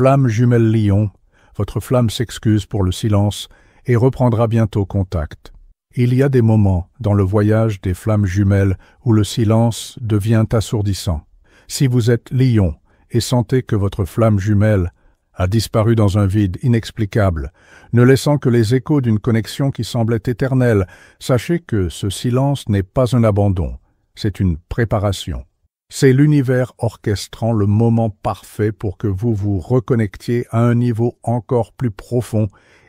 Flamme jumelle lion, votre flamme s'excuse pour le silence et reprendra bientôt contact. Il y a des moments dans le voyage des flammes jumelles où le silence devient assourdissant. Si vous êtes lion et sentez que votre flamme jumelle a disparu dans un vide inexplicable, ne laissant que les échos d'une connexion qui semblait éternelle, sachez que ce silence n'est pas un abandon, c'est une préparation. C'est l'univers orchestrant le moment parfait pour que vous vous reconnectiez à un niveau encore plus profond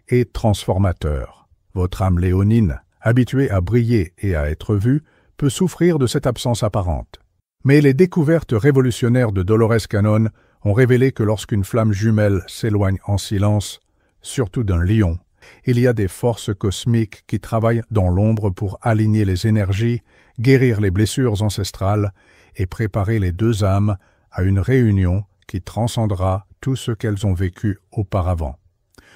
et transformateur. Votre âme léonine, habituée à briller et à être vue, peut souffrir de cette absence apparente. Mais les découvertes révolutionnaires de Dolores Cannon ont révélé que lorsqu'une flamme jumelle s'éloigne en silence, surtout d'un lion, il y a des forces cosmiques qui travaillent dans l'ombre pour aligner les énergies, guérir les blessures ancestrales et préparer les deux âmes à une réunion qui transcendra tout ce qu'elles ont vécu auparavant.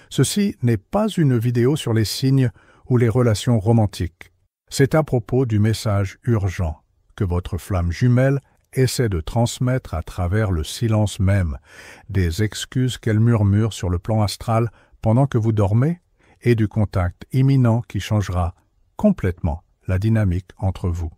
Ceci n'est pas une vidéo sur les signes ou les relations romantiques. C'est à propos du message urgent que votre flamme jumelle essaie de transmettre à travers le silence même, des excuses qu'elle murmure sur le plan astral pendant que vous dormez et du contact imminent qui changera complètement la dynamique entre vous.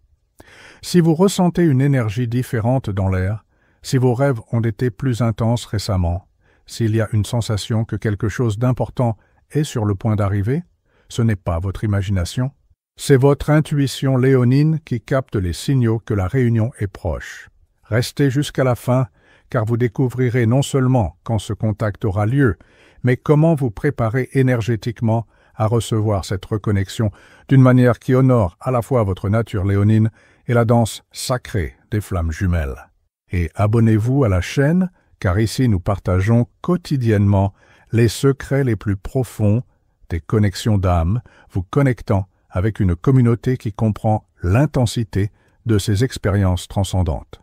Si vous ressentez une énergie différente dans l'air, si vos rêves ont été plus intenses récemment, s'il y a une sensation que quelque chose d'important est sur le point d'arriver, ce n'est pas votre imagination, c'est votre intuition léonine qui capte les signaux que la réunion est proche. Restez jusqu'à la fin, car vous découvrirez non seulement quand ce contact aura lieu, mais comment vous préparer énergétiquement à recevoir cette reconnexion d'une manière qui honore à la fois votre nature léonine et la danse sacrée des flammes jumelles. Et abonnez-vous à la chaîne, car ici nous partageons quotidiennement les secrets les plus profonds des connexions d'âme, vous connectant avec une communauté qui comprend l'intensité de ces expériences transcendantes.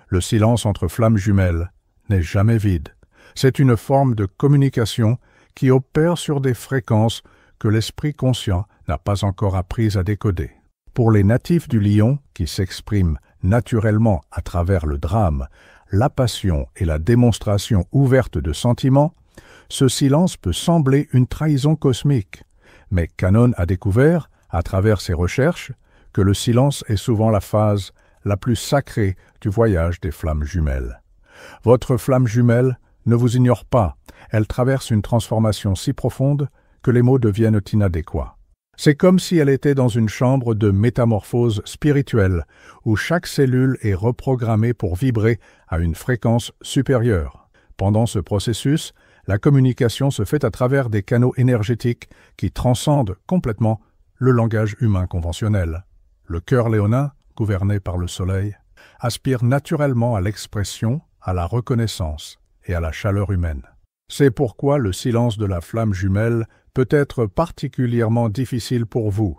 Le silence entre flammes jumelles n'est jamais vide. C'est une forme de communication qui opère sur des fréquences que l'esprit conscient n'a pas encore appris à décoder. Pour les natifs du lion, qui s'expriment naturellement à travers le drame, la passion et la démonstration ouverte de sentiments, ce silence peut sembler une trahison cosmique. Mais Cannon a découvert, à travers ses recherches, que le silence est souvent la phase la plus sacrée du voyage des flammes jumelles. Votre flamme jumelle ne vous ignore pas, elle traverse une transformation si profonde que les mots deviennent inadéquats. C'est comme si elle était dans une chambre de métamorphose spirituelle, où chaque cellule est reprogrammée pour vibrer à une fréquence supérieure. Pendant ce processus, la communication se fait à travers des canaux énergétiques qui transcendent complètement le langage humain conventionnel. Le cœur léonin, gouverné par le soleil, aspire naturellement à l'expression, à la reconnaissance et à la chaleur humaine. C'est pourquoi le silence de la flamme jumelle peut être particulièrement difficile pour vous.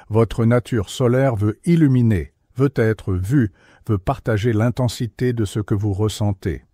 Votre nature solaire veut illuminer, veut être vue, veut partager l'intensité de ce que vous ressentez.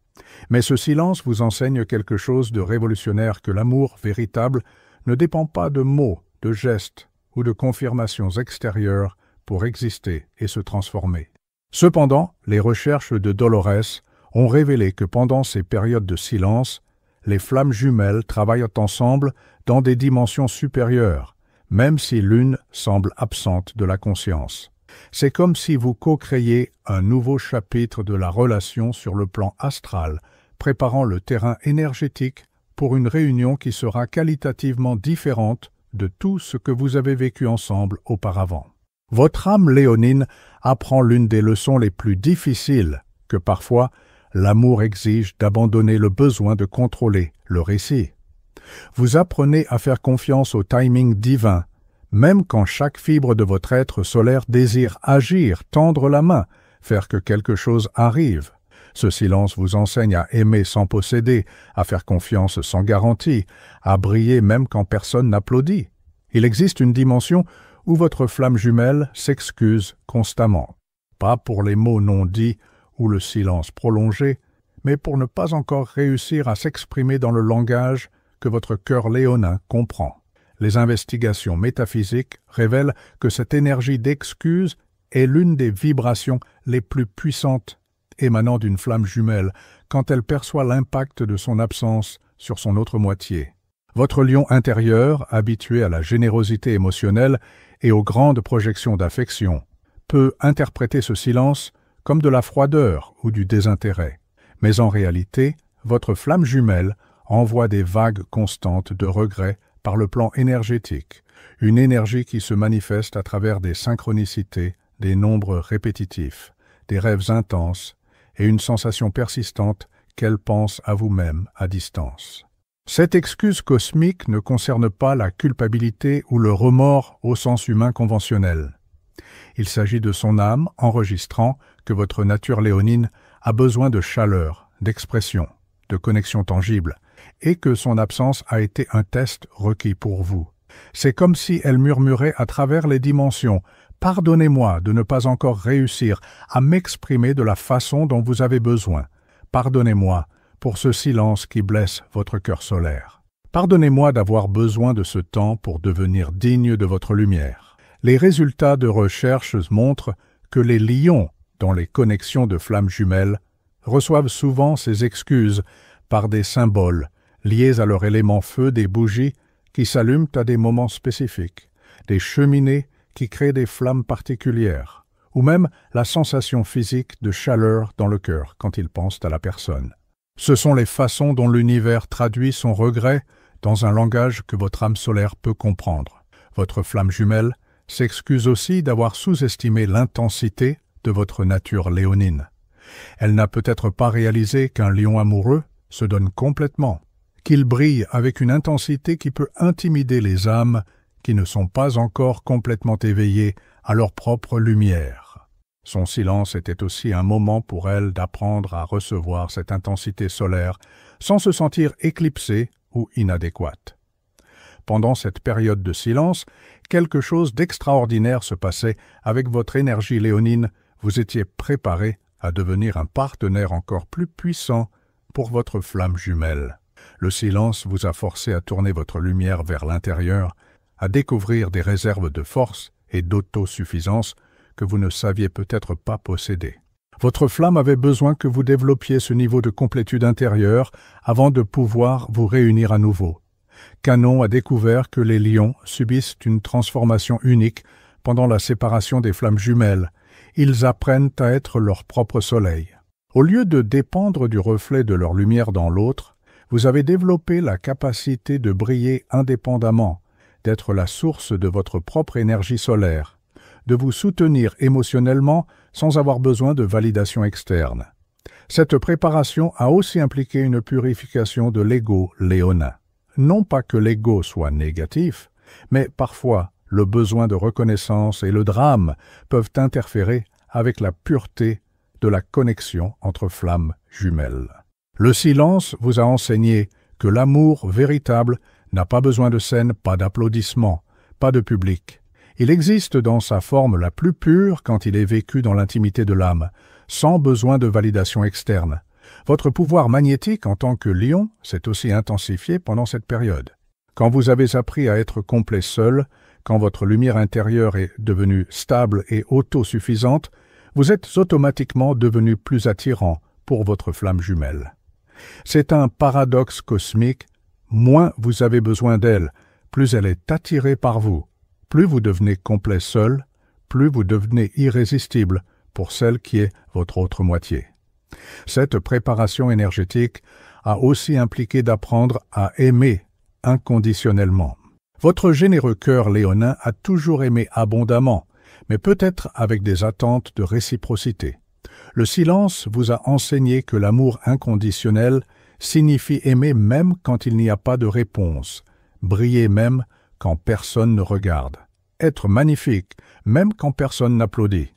Mais ce silence vous enseigne quelque chose de révolutionnaire, que l'amour véritable ne dépend pas de mots, de gestes ou de confirmations extérieures pour exister et se transformer. Cependant, les recherches de Dolores ont révélé que pendant ces périodes de silence, les flammes jumelles travaillent ensemble dans des dimensions supérieures, même si l'une semble absente de la conscience. C'est comme si vous co-créiez un nouveau chapitre de la relation sur le plan astral, préparant le terrain énergétique pour une réunion qui sera qualitativement différente de tout ce que vous avez vécu ensemble auparavant. Votre âme léonine apprend l'une des leçons les plus difficiles, que parfois l'amour exige d'abandonner le besoin de contrôler le récit. Vous apprenez à faire confiance au timing divin, même quand chaque fibre de votre être solaire désire agir, tendre la main, faire que quelque chose arrive. Ce silence vous enseigne à aimer sans posséder, à faire confiance sans garantie, à briller même quand personne n'applaudit. Il existe une dimension où votre flamme jumelle s'excuse constamment, pas pour les mots non dits ou le silence prolongé, mais pour ne pas encore réussir à s'exprimer dans le langage que votre cœur léonin comprend. Les investigations métaphysiques révèlent que cette énergie d'excuse est l'une des vibrations les plus puissantes émanant d'une flamme jumelle quand elle perçoit l'impact de son absence sur son autre moitié. Votre lion intérieur, habitué à la générosité émotionnelle et aux grandes projections d'affection, peut interpréter ce silence comme de la froideur ou du désintérêt. Mais en réalité, votre flamme jumelle envoie des vagues constantes de regret par le plan énergétique, une énergie qui se manifeste à travers des synchronicités, des nombres répétitifs, des rêves intenses et une sensation persistante qu'elle pense à vous-même à distance. Cette excuse cosmique ne concerne pas la culpabilité ou le remords au sens humain conventionnel. Il s'agit de son âme enregistrant que votre nature léonine a besoin de chaleur, d'expression, de connexion tangible, et que son absence a été un test requis pour vous. C'est comme si elle murmurait à travers les dimensions « Pardonnez-moi de ne pas encore réussir à m'exprimer de la façon dont vous avez besoin. Pardonnez-moi pour ce silence qui blesse votre cœur solaire. Pardonnez-moi d'avoir besoin de ce temps pour devenir digne de votre lumière. » Les résultats de recherches montrent que les lions, dans les connexions de flammes jumelles, reçoivent souvent ces excuses par des symboles liés à leur élément feu, des bougies qui s'allument à des moments spécifiques, des cheminées qui créent des flammes particulières, ou même la sensation physique de chaleur dans le cœur quand ils pensent à la personne. Ce sont les façons dont l'univers traduit son regret dans un langage que votre âme solaire peut comprendre. Votre flamme jumelle s'excuse aussi d'avoir sous-estimé l'intensité de votre nature léonine. Elle n'a peut-être pas réalisé qu'un lion amoureux se donne complètement, qu'il brille avec une intensité qui peut intimider les âmes qui ne sont pas encore complètement éveillées à leur propre lumière. Son silence était aussi un moment pour elle d'apprendre à recevoir cette intensité solaire sans se sentir éclipsée ou inadéquate. Pendant cette période de silence, quelque chose d'extraordinaire se passait avec votre énergie léonine. Vous étiez préparé à devenir un partenaire encore plus puissant pour votre flamme jumelle. Le silence vous a forcé à tourner votre lumière vers l'intérieur, à découvrir des réserves de force et d'autosuffisance que vous ne saviez peut-être pas posséder. Votre flamme avait besoin que vous développiez ce niveau de complétude intérieure avant de pouvoir vous réunir à nouveau. Canon a découvert que les lions subissent une transformation unique pendant la séparation des flammes jumelles. Ils apprennent à être leur propre soleil. Au lieu de dépendre du reflet de leur lumière dans l'autre, vous avez développé la capacité de briller indépendamment, d'être la source de votre propre énergie solaire, de vous soutenir émotionnellement sans avoir besoin de validation externe. Cette préparation a aussi impliqué une purification de l'ego léonin. Non pas que l'ego soit négatif, mais parfois le besoin de reconnaissance et le drame peuvent interférer avec la pureté de la connexion entre flammes jumelles. Le silence vous a enseigné que l'amour véritable n'a pas besoin de scène, pas d'applaudissements, pas de public. Il existe dans sa forme la plus pure quand il est vécu dans l'intimité de l'âme, sans besoin de validation externe. Votre pouvoir magnétique en tant que lion s'est aussi intensifié pendant cette période. Quand vous avez appris à être complet seul, quand votre lumière intérieure est devenue stable et autosuffisante, vous êtes automatiquement devenu plus attirant pour votre flamme jumelle. C'est un paradoxe cosmique. Moins vous avez besoin d'elle, plus elle est attirée par vous. Plus vous devenez complet seul, plus vous devenez irrésistible pour celle qui est votre autre moitié. Cette préparation énergétique a aussi impliqué d'apprendre à aimer inconditionnellement. Votre généreux cœur léonin a toujours aimé abondamment, mais peut-être avec des attentes de réciprocité. Le silence vous a enseigné que l'amour inconditionnel signifie aimer même quand il n'y a pas de réponse, briller même quand personne ne regarde, être magnifique même quand personne n'applaudit.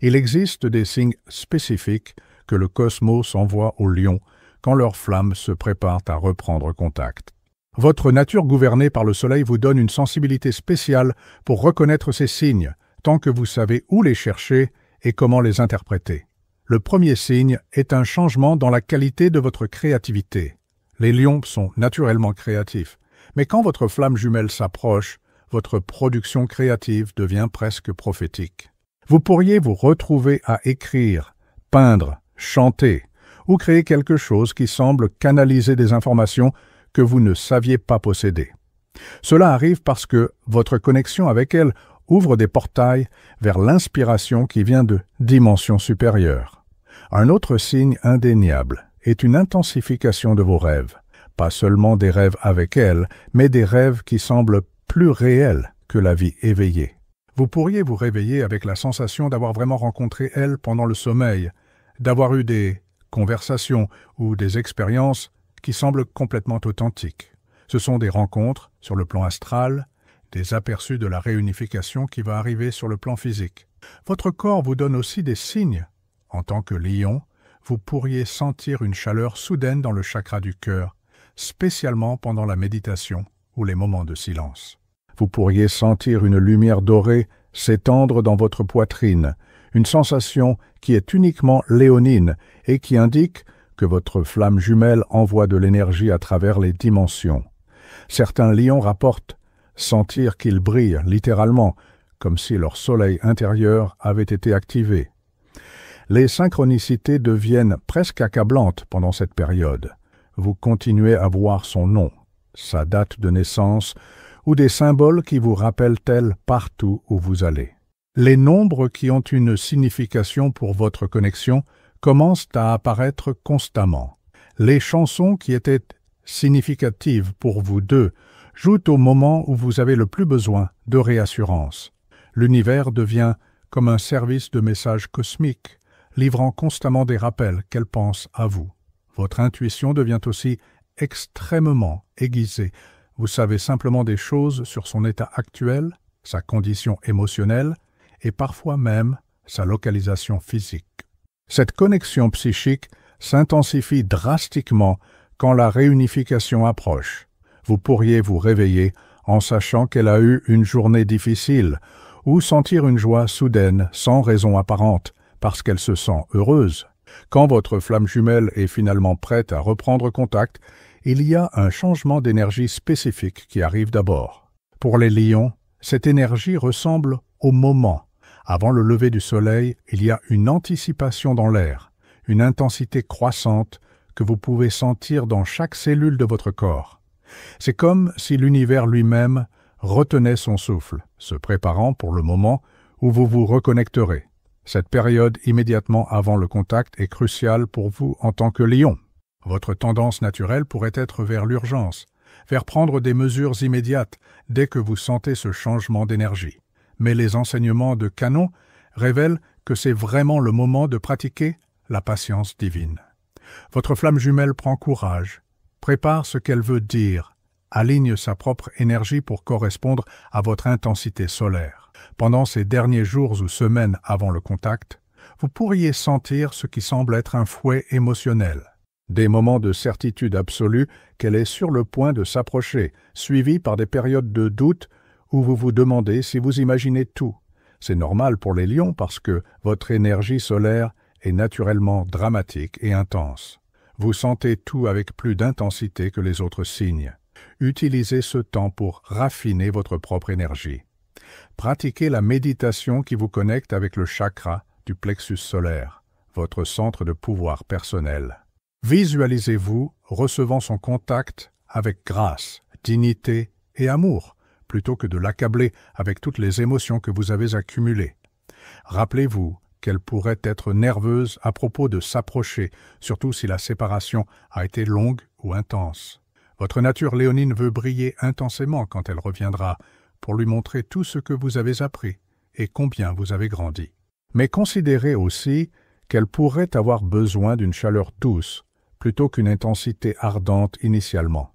Il existe des signes spécifiques que le cosmos envoie aux lions quand leurs flammes se préparent à reprendre contact. Votre nature gouvernée par le soleil vous donne une sensibilité spéciale pour reconnaître ces signes, tant que vous savez où les chercher et comment les interpréter. Le premier signe est un changement dans la qualité de votre créativité. Les lions sont naturellement créatifs, mais quand votre flamme jumelle s'approche, votre production créative devient presque prophétique. Vous pourriez vous retrouver à écrire, peindre, chanter ou créer quelque chose qui semble canaliser des informations que vous ne saviez pas posséder. Cela arrive parce que votre connexion avec elle ouvre des portails vers l'inspiration qui vient de dimensions supérieures. Un autre signe indéniable est une intensification de vos rêves. Pas seulement des rêves avec elle, mais des rêves qui semblent plus réels que la vie éveillée. Vous pourriez vous réveiller avec la sensation d'avoir vraiment rencontré elle pendant le sommeil, d'avoir eu des conversations ou des expériences qui semblent complètement authentiques. Ce sont des rencontres sur le plan astral, des aperçus de la réunification qui va arriver sur le plan physique. Votre corps vous donne aussi des signes. En tant que lion, vous pourriez sentir une chaleur soudaine dans le chakra du cœur, spécialement pendant la méditation ou les moments de silence. Vous pourriez sentir une lumière dorée s'étendre dans votre poitrine, une sensation qui est uniquement léonine et qui indique que votre flamme jumelle envoie de l'énergie à travers les dimensions. Certains lions rapportent sentir qu'ils brillent littéralement, comme si leur soleil intérieur avait été activé. Les synchronicités deviennent presque accablantes pendant cette période. Vous continuez à voir son nom, sa date de naissance ou des symboles qui vous rappellent-elles partout où vous allez. Les nombres qui ont une signification pour votre connexion commencent à apparaître constamment. Les chansons qui étaient significatives pour vous deux jouent au moment où vous avez le plus besoin de réassurance. L'univers devient comme un service de messages cosmiques, livrant constamment des rappels qu'elle pense à vous. Votre intuition devient aussi extrêmement aiguisée. Vous savez simplement des choses sur son état actuel, sa condition émotionnelle et parfois même sa localisation physique. Cette connexion psychique s'intensifie drastiquement quand la réunification approche. Vous pourriez vous réveiller en sachant qu'elle a eu une journée difficile ou sentir une joie soudaine sans raison apparente parce qu'elle se sent heureuse. Quand votre flamme jumelle est finalement prête à reprendre contact, il y a un changement d'énergie spécifique qui arrive d'abord. Pour les lions, cette énergie ressemble au moment. Avant le lever du soleil, il y a une anticipation dans l'air, une intensité croissante que vous pouvez sentir dans chaque cellule de votre corps. C'est comme si l'univers lui-même retenait son souffle, se préparant pour le moment où vous vous reconnecterez. Cette période immédiatement avant le contact est cruciale pour vous en tant que lion. Votre tendance naturelle pourrait être vers l'urgence, vers prendre des mesures immédiates dès que vous sentez ce changement d'énergie. Mais les enseignements de Canon révèlent que c'est vraiment le moment de pratiquer la patience divine. Votre flamme jumelle prend courage, prépare ce qu'elle veut dire, aligne sa propre énergie pour correspondre à votre intensité solaire. Pendant ces derniers jours ou semaines avant le contact, vous pourriez sentir ce qui semble être un fouet émotionnel. Des moments de certitude absolue qu'elle est sur le point de s'approcher, suivis par des périodes de doute où vous vous demandez si vous imaginez tout. C'est normal pour les lions parce que votre énergie solaire est naturellement dramatique et intense. Vous sentez tout avec plus d'intensité que les autres signes. Utilisez ce temps pour raffiner votre propre énergie. Pratiquez la méditation qui vous connecte avec le chakra du plexus solaire, votre centre de pouvoir personnel. Visualisez-vous recevant son contact avec grâce, dignité et amour, plutôt que de l'accabler avec toutes les émotions que vous avez accumulées. Rappelez-vous qu'elle pourrait être nerveuse à propos de s'approcher, surtout si la séparation a été longue ou intense. Votre nature léonine veut briller intensément quand elle reviendra, pour lui montrer tout ce que vous avez appris et combien vous avez grandi. Mais considérez aussi qu'elle pourrait avoir besoin d'une chaleur douce, plutôt qu'une intensité ardente initialement.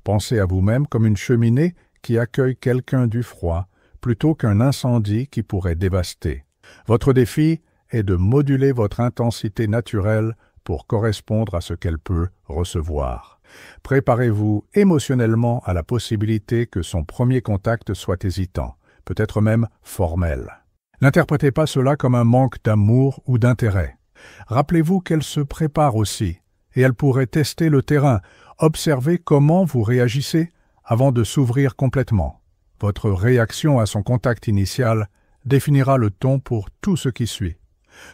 Pensez à vous-même comme une cheminée qui accueille quelqu'un du froid, plutôt qu'un incendie qui pourrait dévaster. Votre défi est de moduler votre intensité naturelle pour correspondre à ce qu'elle peut recevoir. Préparez-vous émotionnellement à la possibilité que son premier contact soit hésitant, peut-être même formel. N'interprétez pas cela comme un manque d'amour ou d'intérêt. Rappelez-vous qu'elle se prépare aussi, et elle pourrait tester le terrain, observer comment vous réagissez avant de s'ouvrir complètement. Votre réaction à son contact initial définira le ton pour tout ce qui suit.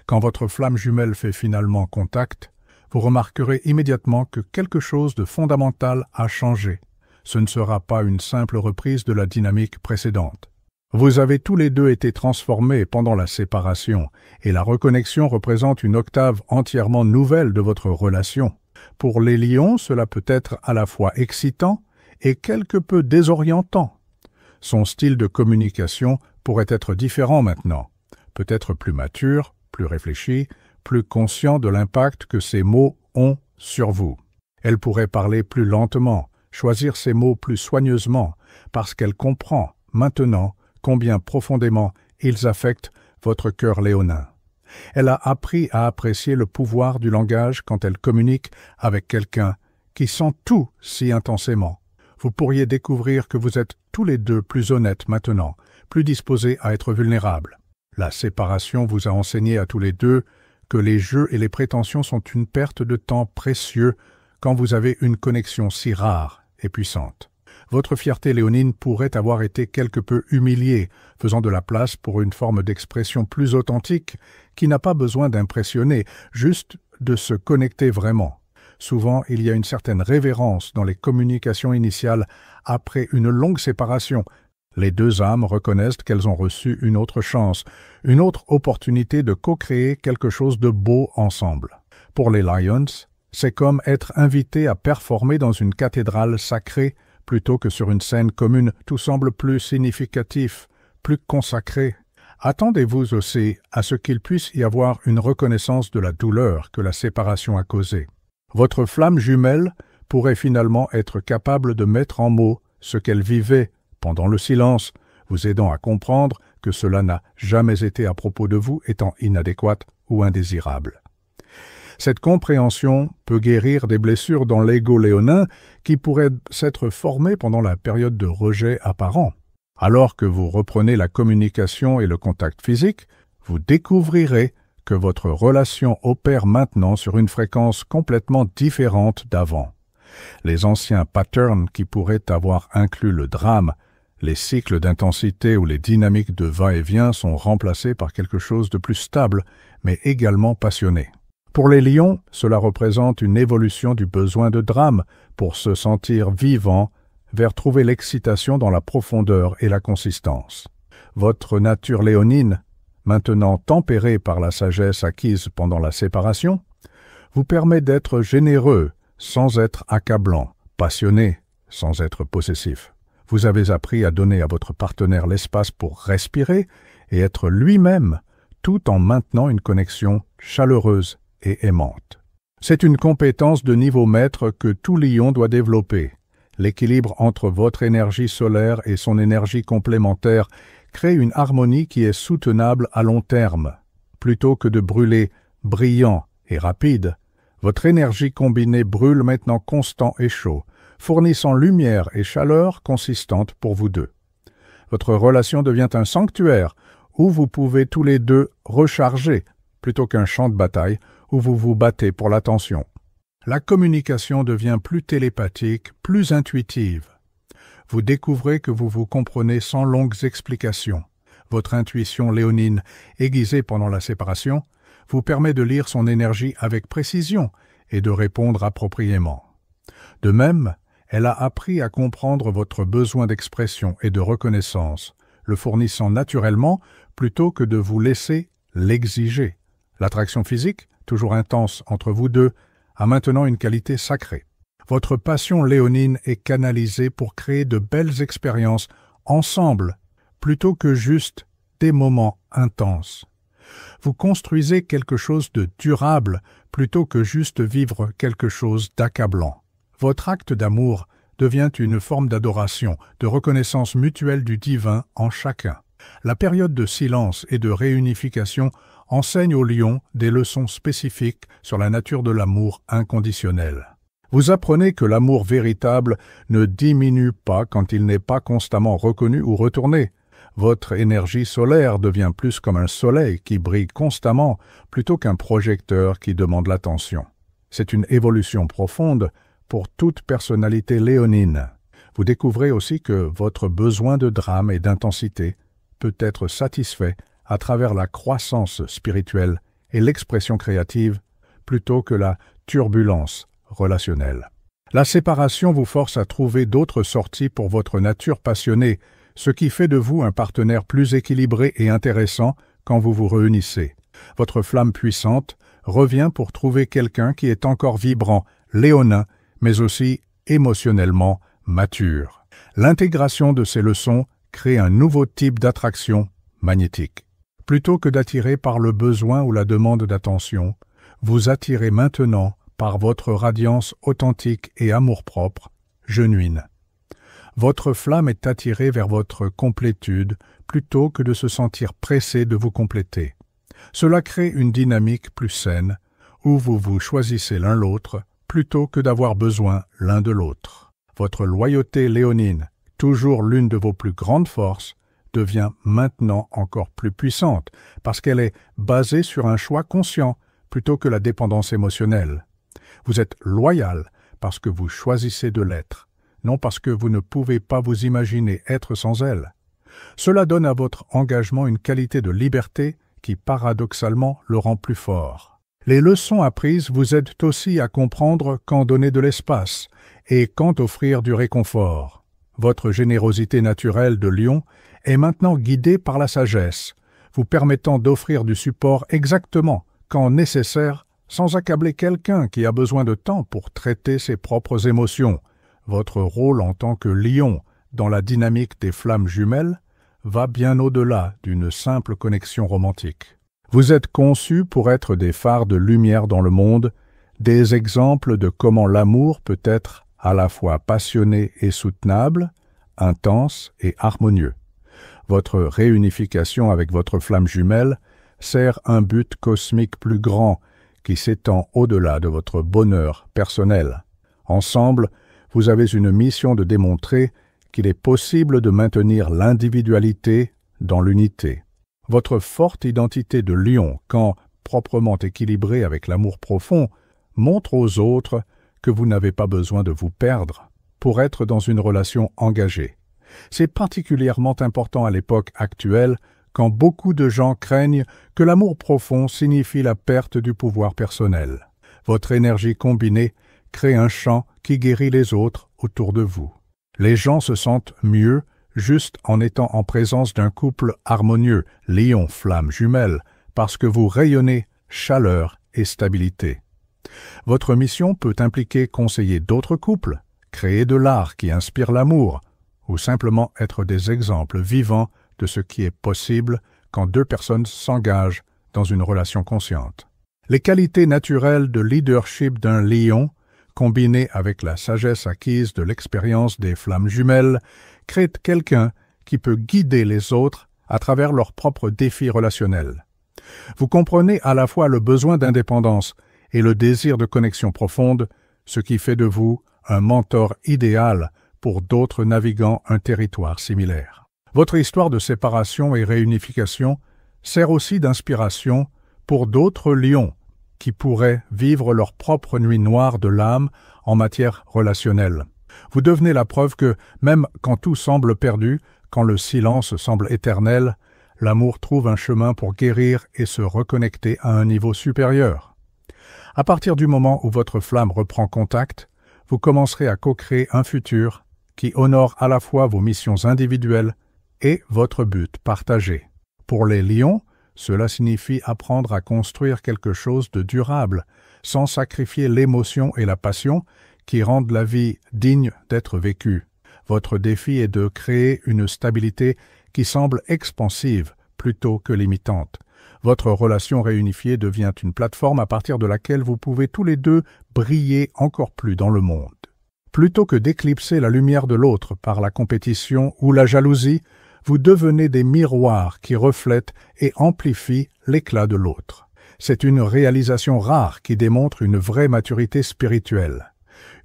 Quand votre flamme jumelle fait finalement contact, vous remarquerez immédiatement que quelque chose de fondamental a changé. Ce ne sera pas une simple reprise de la dynamique précédente. Vous avez tous les deux été transformés pendant la séparation, et la reconnexion représente une octave entièrement nouvelle de votre relation. Pour les lions, cela peut être à la fois excitant et quelque peu désorientant. Son style de communication pourrait être différent maintenant, peut-être plus mature, plus réfléchi, plus conscient de l'impact que ses mots ont sur vous. Elle pourrait parler plus lentement, choisir ses mots plus soigneusement, parce qu'elle comprend, maintenant, combien profondément ils affectent votre cœur léonin. Elle a appris à apprécier le pouvoir du langage quand elle communique avec quelqu'un qui sent tout si intensément. Vous pourriez découvrir que vous êtes tous les deux plus honnêtes maintenant, plus disposés à être vulnérables. La séparation vous a enseigné à tous les deux que les jeux et les prétentions sont une perte de temps précieux quand vous avez une connexion si rare et puissante. Votre fierté léonine pourrait avoir été quelque peu humiliée, faisant de la place pour une forme d'expression plus authentique qui n'a pas besoin d'impressionner, juste de se connecter vraiment. Souvent, il y a une certaine révérence dans les communications initiales après une longue séparation. Les deux âmes reconnaissent qu'elles ont reçu une autre chance, une autre opportunité de co-créer quelque chose de beau ensemble. Pour les Lions, c'est comme être invité à performer dans une cathédrale sacrée plutôt que sur une scène commune. Tout semble plus significatif, plus consacré. Attendez-vous aussi à ce qu'il puisse y avoir une reconnaissance de la douleur que la séparation a causée. Votre flamme jumelle pourrait finalement être capable de mettre en mots ce qu'elle vivait pendant le silence, vous aidant à comprendre que cela n'a jamais été à propos de vous étant inadéquate ou indésirable. Cette compréhension peut guérir des blessures dans l'ego léonin qui pourraient s'être formées pendant la période de rejet apparent. Alors que vous reprenez la communication et le contact physique, vous découvrirez que votre relation opère maintenant sur une fréquence complètement différente d'avant. Les anciens patterns qui pourraient avoir inclus le drame, les cycles d'intensité ou les dynamiques de va-et-vient sont remplacés par quelque chose de plus stable, mais également passionné. Pour les lions, cela représente une évolution du besoin de drame pour se sentir vivant vers trouver l'excitation dans la profondeur et la consistance. Votre nature léonine, maintenant tempérée par la sagesse acquise pendant la séparation, vous permet d'être généreux sans être accablant, passionné sans être possessif. Vous avez appris à donner à votre partenaire l'espace pour respirer et être lui-même, tout en maintenant une connexion chaleureuse et aimante. C'est une compétence de niveau maître que tout lion doit développer. L'équilibre entre votre énergie solaire et son énergie complémentaire crée une harmonie qui est soutenable à long terme. Plutôt que de brûler brillant et rapide, votre énergie combinée brûle maintenant constant et chaud, fournissant lumière et chaleur consistantes pour vous deux. Votre relation devient un sanctuaire où vous pouvez tous les deux recharger, plutôt qu'un champ de bataille où vous vous battez pour l'attention. La communication devient plus télépathique, plus intuitive. Vous découvrez que vous vous comprenez sans longues explications. Votre intuition léonine, aiguisée pendant la séparation, vous permet de lire son énergie avec précision et de répondre appropriément. De même, elle a appris à comprendre votre besoin d'expression et de reconnaissance, le fournissant naturellement plutôt que de vous laisser l'exiger. L'attraction physique, toujours intense entre vous deux, a maintenant une qualité sacrée. Votre passion léonine est canalisée pour créer de belles expériences ensemble, plutôt que juste des moments intenses. Vous construisez quelque chose de durable, plutôt que juste vivre quelque chose d'accablant. Votre acte d'amour devient une forme d'adoration, de reconnaissance mutuelle du divin en chacun. La période de silence et de réunification enseigne aux lions des leçons spécifiques sur la nature de l'amour inconditionnel. Vous apprenez que l'amour véritable ne diminue pas quand il n'est pas constamment reconnu ou retourné. Votre énergie solaire devient plus comme un soleil qui brille constamment plutôt qu'un projecteur qui demande l'attention. C'est une évolution profonde pour toute personnalité léonine. Vous découvrez aussi que votre besoin de drame et d'intensité peut être satisfait à travers la croissance spirituelle et l'expression créative plutôt que la turbulence relationnelle. La séparation vous force à trouver d'autres sorties pour votre nature passionnée, ce qui fait de vous un partenaire plus équilibré et intéressant quand vous vous réunissez. Votre flamme puissante revient pour trouver quelqu'un qui est encore vibrant, léonin, mais aussi émotionnellement mature. L'intégration de ces leçons crée un nouveau type d'attraction magnétique. Plutôt que d'attirer par le besoin ou la demande d'attention, vous attirez maintenant par votre radiance authentique et amour-propre, genuine. Votre flamme est attirée vers votre complétude plutôt que de se sentir pressé de vous compléter. Cela crée une dynamique plus saine où vous vous choisissez l'un l'autre plutôt que d'avoir besoin l'un de l'autre. Votre loyauté léonine, toujours l'une de vos plus grandes forces, devient maintenant encore plus puissante parce qu'elle est basée sur un choix conscient plutôt que la dépendance émotionnelle. Vous êtes loyal parce que vous choisissez de l'être, non parce que vous ne pouvez pas vous imaginer être sans elle. Cela donne à votre engagement une qualité de liberté qui paradoxalement le rend plus fort. Les leçons apprises vous aident aussi à comprendre quand donner de l'espace et quand offrir du réconfort. Votre générosité naturelle de lion est maintenant guidée par la sagesse, vous permettant d'offrir du support exactement quand nécessaire, sans accabler quelqu'un qui a besoin de temps pour traiter ses propres émotions. Votre rôle en tant que lion dans la dynamique des flammes jumelles va bien au-delà d'une simple connexion romantique. Vous êtes conçus pour être des phares de lumière dans le monde, des exemples de comment l'amour peut être à la fois passionné et soutenable, intense et harmonieux. Votre réunification avec votre flamme jumelle sert un but cosmique plus grand qui s'étend au-delà de votre bonheur personnel. Ensemble, vous avez une mission de démontrer qu'il est possible de maintenir l'individualité dans l'unité. Votre forte identité de lion, quand proprement équilibrée avec l'amour profond, montre aux autres que vous n'avez pas besoin de vous perdre pour être dans une relation engagée. C'est particulièrement important à l'époque actuelle quand beaucoup de gens craignent que l'amour profond signifie la perte du pouvoir personnel. Votre énergie combinée crée un champ qui guérit les autres autour de vous. Les gens se sentent mieux juste en étant en présence d'un couple harmonieux, lion-flamme jumelle, parce que vous rayonnez chaleur et stabilité. Votre mission peut impliquer conseiller d'autres couples, créer de l'art qui inspire l'amour, ou simplement être des exemples vivants de ce qui est possible quand deux personnes s'engagent dans une relation consciente. Les qualités naturelles de leadership d'un lion, combinées avec la sagesse acquise de l'expérience des flammes jumelles, créent quelqu'un qui peut guider les autres à travers leurs propres défis relationnels. Vous comprenez à la fois le besoin d'indépendance et le désir de connexion profonde, ce qui fait de vous un mentor idéal pour d'autres naviguant un territoire similaire. Votre histoire de séparation et réunification sert aussi d'inspiration pour d'autres lions qui pourraient vivre leur propre nuit noire de l'âme en matière relationnelle. Vous devenez la preuve que, même quand tout semble perdu, quand le silence semble éternel, l'amour trouve un chemin pour guérir et se reconnecter à un niveau supérieur. À partir du moment où votre flamme reprend contact, vous commencerez à co-créer un futur qui honore à la fois vos missions individuelles et votre but partagé. Pour les lions, cela signifie apprendre à construire quelque chose de durable, sans sacrifier l'émotion et la passion qui rendent la vie digne d'être vécue. Votre défi est de créer une stabilité qui semble expansive plutôt que limitante. Votre relation réunifiée devient une plateforme à partir de laquelle vous pouvez tous les deux briller encore plus dans le monde. Plutôt que d'éclipser la lumière de l'autre par la compétition ou la jalousie, vous devenez des miroirs qui reflètent et amplifient l'éclat de l'autre. C'est une réalisation rare qui démontre une vraie maturité spirituelle.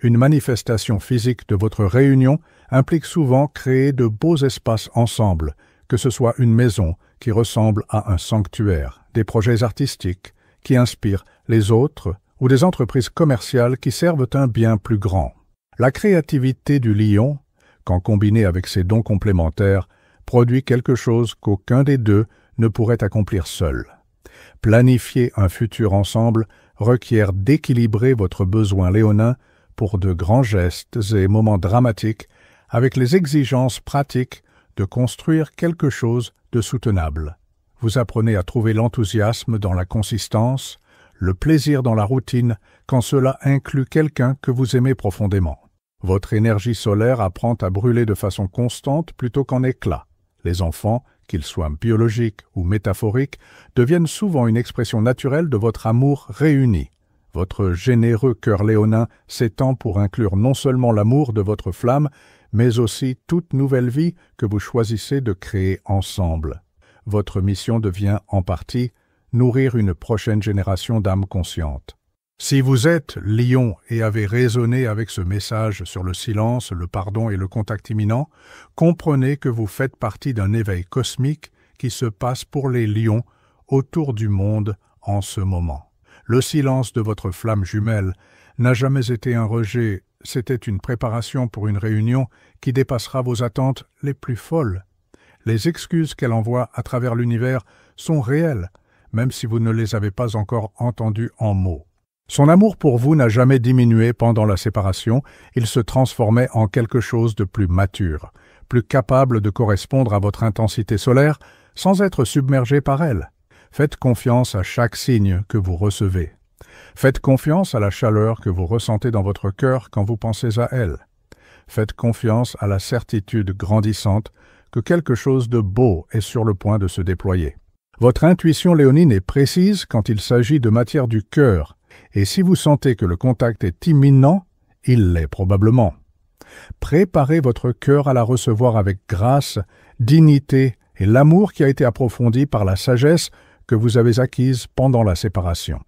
Une manifestation physique de votre réunion implique souvent créer de beaux espaces ensemble, que ce soit une maison qui ressemble à un sanctuaire, des projets artistiques qui inspirent les autres ou des entreprises commerciales qui servent un bien plus grand. La créativité du lion, quand combinée avec ses dons complémentaires, produit quelque chose qu'aucun des deux ne pourrait accomplir seul. Planifier un futur ensemble requiert d'équilibrer votre besoin léonin pour de grands gestes et moments dramatiques avec les exigences pratiques de construire quelque chose de soutenable. Vous apprenez à trouver l'enthousiasme dans la consistance, le plaisir dans la routine quand cela inclut quelqu'un que vous aimez profondément. Votre énergie solaire apprend à brûler de façon constante plutôt qu'en éclats. Les enfants, qu'ils soient biologiques ou métaphoriques, deviennent souvent une expression naturelle de votre amour réuni. Votre généreux cœur léonin s'étend pour inclure non seulement l'amour de votre flamme, mais aussi toute nouvelle vie que vous choisissez de créer ensemble. Votre mission devient, en partie, nourrir une prochaine génération d'âmes conscientes. Si vous êtes lion et avez résonné avec ce message sur le silence, le pardon et le contact imminent, comprenez que vous faites partie d'un éveil cosmique qui se passe pour les lions autour du monde en ce moment. Le silence de votre flamme jumelle n'a jamais été un rejet, c'était une préparation pour une réunion qui dépassera vos attentes les plus folles. Les excuses qu'elle envoie à travers l'univers sont réelles, même si vous ne les avez pas encore entendues en mots. Son amour pour vous n'a jamais diminué pendant la séparation, il se transformait en quelque chose de plus mature, plus capable de correspondre à votre intensité solaire sans être submergé par elle. Faites confiance à chaque signe que vous recevez. Faites confiance à la chaleur que vous ressentez dans votre cœur quand vous pensez à elle. Faites confiance à la certitude grandissante que quelque chose de beau est sur le point de se déployer. Votre intuition léonine est précise quand il s'agit de matière du cœur, et si vous sentez que le contact est imminent, il l'est probablement. Préparez votre cœur à la recevoir avec grâce, dignité et l'amour qui a été approfondi par la sagesse que vous avez acquise pendant la séparation.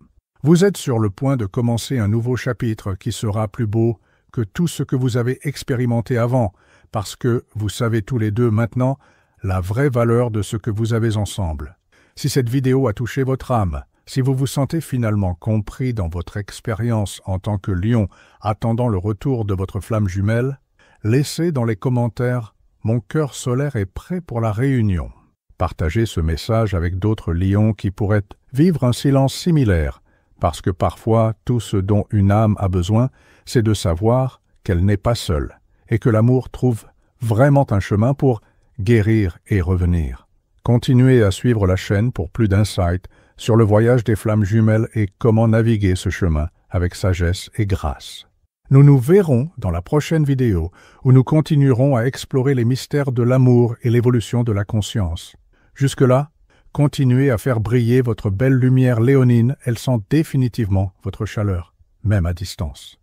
Vous êtes sur le point de commencer un nouveau chapitre qui sera plus beau que tout ce que vous avez expérimenté avant, parce que vous savez tous les deux maintenant la vraie valeur de ce que vous avez ensemble. Si cette vidéo a touché votre âme, si vous vous sentez finalement compris dans votre expérience en tant que lion attendant le retour de votre flamme jumelle, laissez dans les commentaires « Mon cœur solaire est prêt pour la réunion ». Partagez ce message avec d'autres lions qui pourraient vivre un silence similaire, parce que parfois tout ce dont une âme a besoin, c'est de savoir qu'elle n'est pas seule, et que l'amour trouve vraiment un chemin pour guérir et revenir. Continuez à suivre la chaîne pour plus d'insights sur le voyage des flammes jumelles et comment naviguer ce chemin avec sagesse et grâce. Nous nous verrons dans la prochaine vidéo où nous continuerons à explorer les mystères de l'amour et l'évolution de la conscience. Jusque-là, continuez à faire briller votre belle lumière léonine, elle sent définitivement votre chaleur, même à distance.